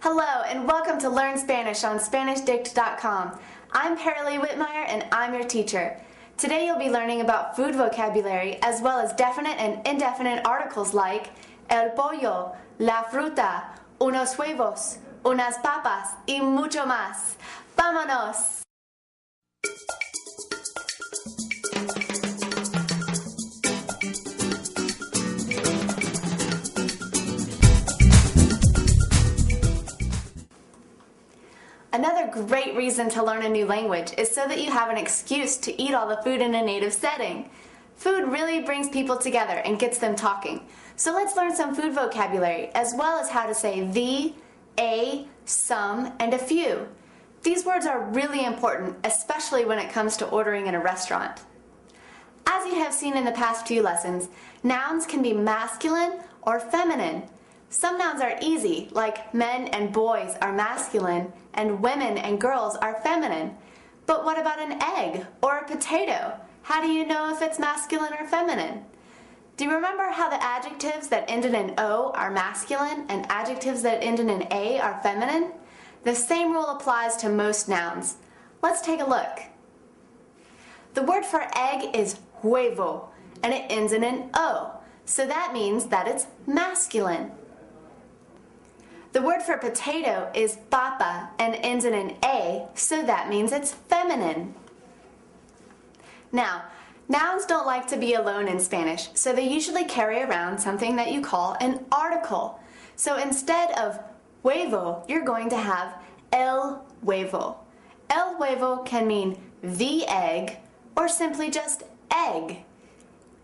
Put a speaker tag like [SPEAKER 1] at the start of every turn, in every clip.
[SPEAKER 1] Hello and welcome to Learn Spanish on SpanishDict.com. I'm Paralee Whitmire and I'm your teacher. Today you'll be learning about food vocabulary as well as definite and indefinite articles like el pollo, la fruta, unos huevos, unas papas, y mucho más. ¡Vámonos! Another great reason to learn a new language is so that you have an excuse to eat all the food in a native setting. Food really brings people together and gets them talking. So let's learn some food vocabulary, as well as how to say the, a, some, and a few. These words are really important, especially when it comes to ordering in a restaurant. As you have seen in the past few lessons, nouns can be masculine or feminine. Some nouns are easy, like men and boys are masculine, and women and girls are feminine. But what about an egg or a potato? How do you know if it's masculine or feminine? Do you remember how the adjectives that end in an O are masculine and adjectives that end in an A are feminine? The same rule applies to most nouns. Let's take a look. The word for egg is huevo, and it ends in an O, so that means that it's masculine. The word for potato is papa and ends in an A, so that means it's feminine. Now, nouns don't like to be alone in Spanish, so they usually carry around something that you call an article. So instead of huevo, you're going to have el huevo. El huevo can mean the egg or simply just egg.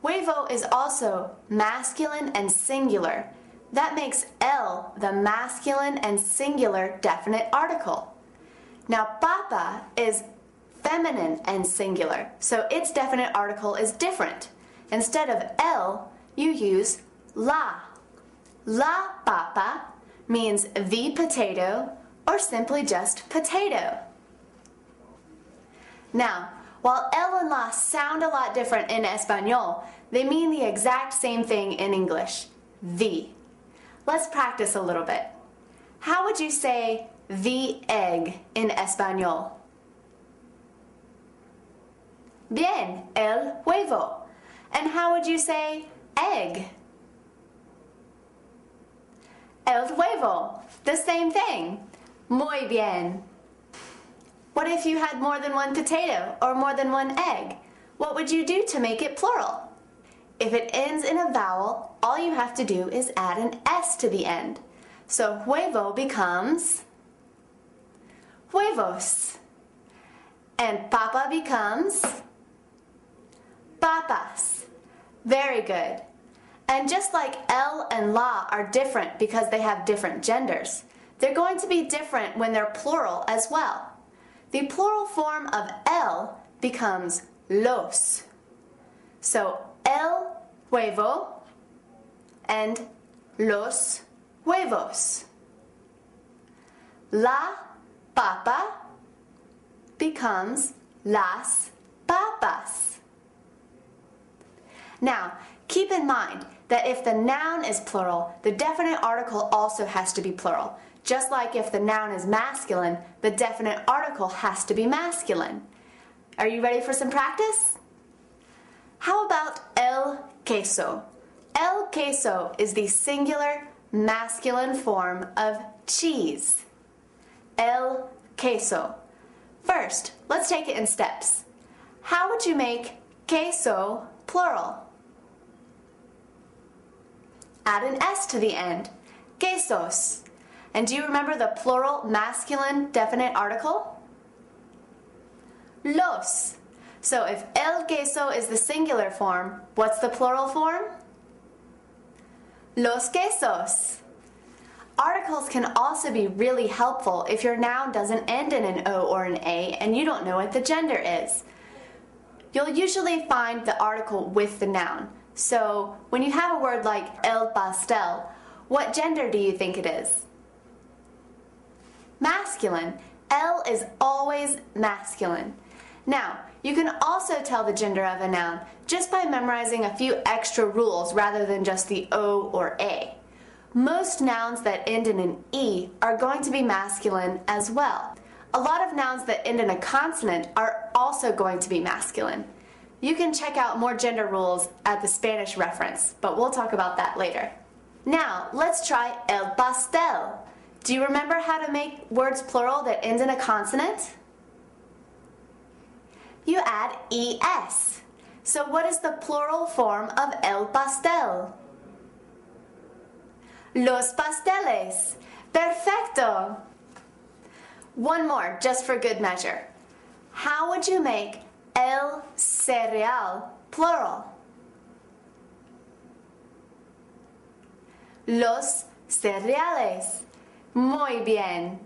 [SPEAKER 1] Huevo is also masculine and singular. That makes el the masculine and singular definite article. Now, papa is feminine and singular, so its definite article is different. Instead of el, you use la. La papa means the potato or simply just potato. Now, while el and la sound a lot different in Espanol, they mean the exact same thing in English, the. Let's practice a little bit. How would you say the egg in Espanol? Bien, el huevo. And how would you say egg? El huevo. The same thing. Muy bien. What if you had more than one potato or more than one egg? What would you do to make it plural? If it ends in a vowel, all you have to do is add an S to the end. So huevo becomes huevos. And papa becomes papas. Very good. And just like el and la are different because they have different genders, they're going to be different when they're plural as well. The plural form of el becomes los. So el huevo and los huevos. La papa becomes las papas. Now, keep in mind that if the noun is plural, the definite article also has to be plural. Just like if the noun is masculine, the definite article has to be masculine. Are you ready for some practice? How about el queso? El queso is the singular masculine form of cheese. El queso. First, let's take it in steps. How would you make queso plural? Add an S to the end. Quesos. And do you remember the plural masculine definite article? Los. So if el queso is the singular form, what's the plural form? Los quesos. Articles can also be really helpful if your noun doesn't end in an O or an A and you don't know what the gender is. You'll usually find the article with the noun. So when you have a word like el pastel, what gender do you think it is? Masculine. El is always masculine. Now, you can also tell the gender of a noun just by memorizing a few extra rules rather than just the O or A. Most nouns that end in an E are going to be masculine as well. A lot of nouns that end in a consonant are also going to be masculine. You can check out more gender rules at the Spanish reference, but we'll talk about that later. Now, let's try el pastel. Do you remember how to make words plural that end in a consonant? You add es. So what is the plural form of el pastel? Los pasteles. Perfecto. One more, just for good measure. How would you make el cereal plural? Los cereales. Muy bien.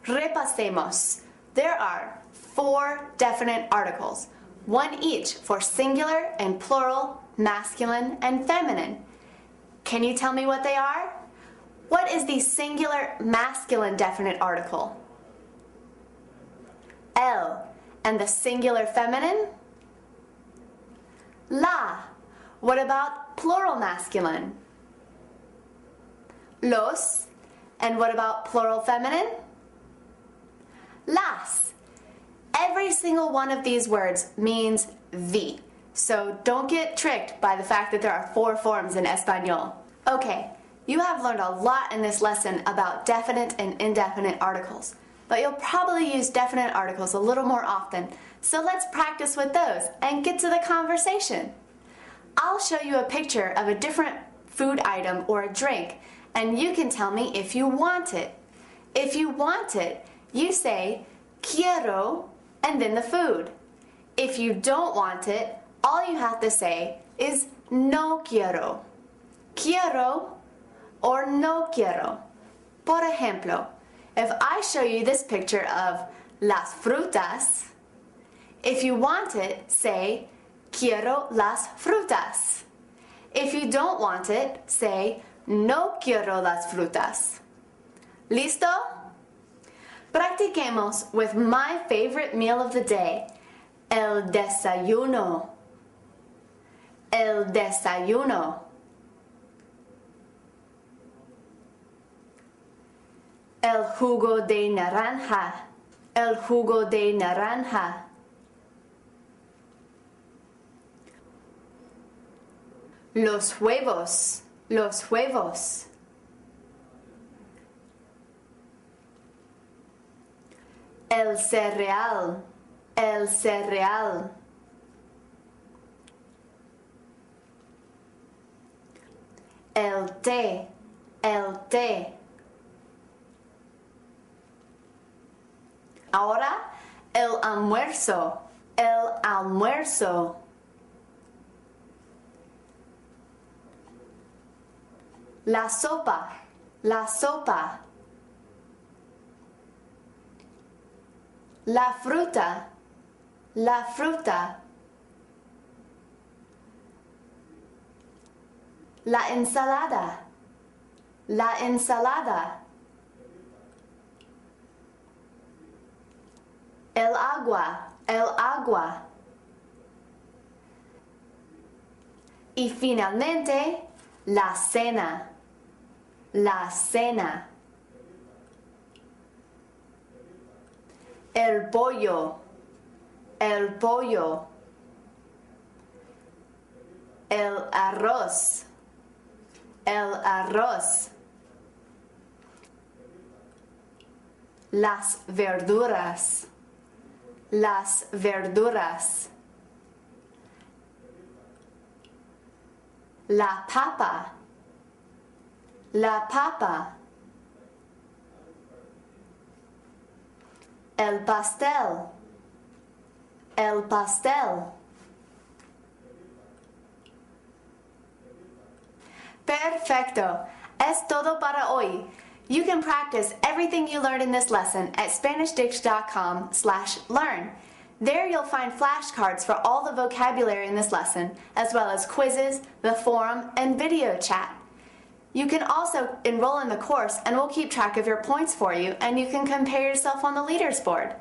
[SPEAKER 1] Repasemos. There are 4 definite articles, one each for singular and plural, masculine and feminine. Can you tell me what they are? What is the singular masculine definite article? El. And the singular feminine? La. What about plural masculine? Los. And what about plural feminine? Las. Every single one of these words means the. So don't get tricked by the fact that there are 4 forms in Espanol. Okay, you have learned a lot in this lesson about definite and indefinite articles, but you'll probably use definite articles a little more often, so let's practice with those and get to the conversation. I'll show you a picture of a different food item or a drink, and you can tell me if you want it. If you want it, you say, quiero, and then the food. If you don't want it, all you have to say is no quiero. Quiero or no quiero. Por ejemplo, if I show you this picture of las frutas, if you want it, say quiero las frutas. If you don't want it, say no quiero las frutas. ¿Listo? Practiquemos with my favorite meal of the day, el desayuno. El desayuno. El jugo de naranja. El jugo de naranja. Los huevos. Los huevos. El cereal. El cereal. El té. El té. Ahora, el almuerzo. El almuerzo. La sopa. La sopa. La fruta. La fruta. La ensalada. La ensalada. El agua. El agua. Y finalmente, la cena. La cena. El pollo. El pollo. El arroz. El arroz. Las verduras. Las verduras. La papa. La papa. El pastel. El pastel. Perfecto. Es todo para hoy. You can practice everything you learned in this lesson at SpanishDicts.com/learn. There you'll find flashcards for all the vocabulary in this lesson, as well as quizzes, the forum, and video chat. You can also enroll in the course and we'll keep track of your points for you, and you can compare yourself on the leaders board.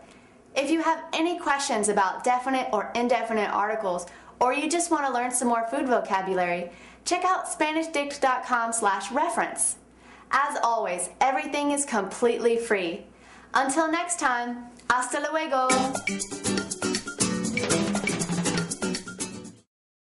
[SPEAKER 1] If you have any questions about definite or indefinite articles, or you just want to learn some more food vocabulary, check out SpanishDict.com/reference. As always, everything is completely free. Until next time, hasta luego!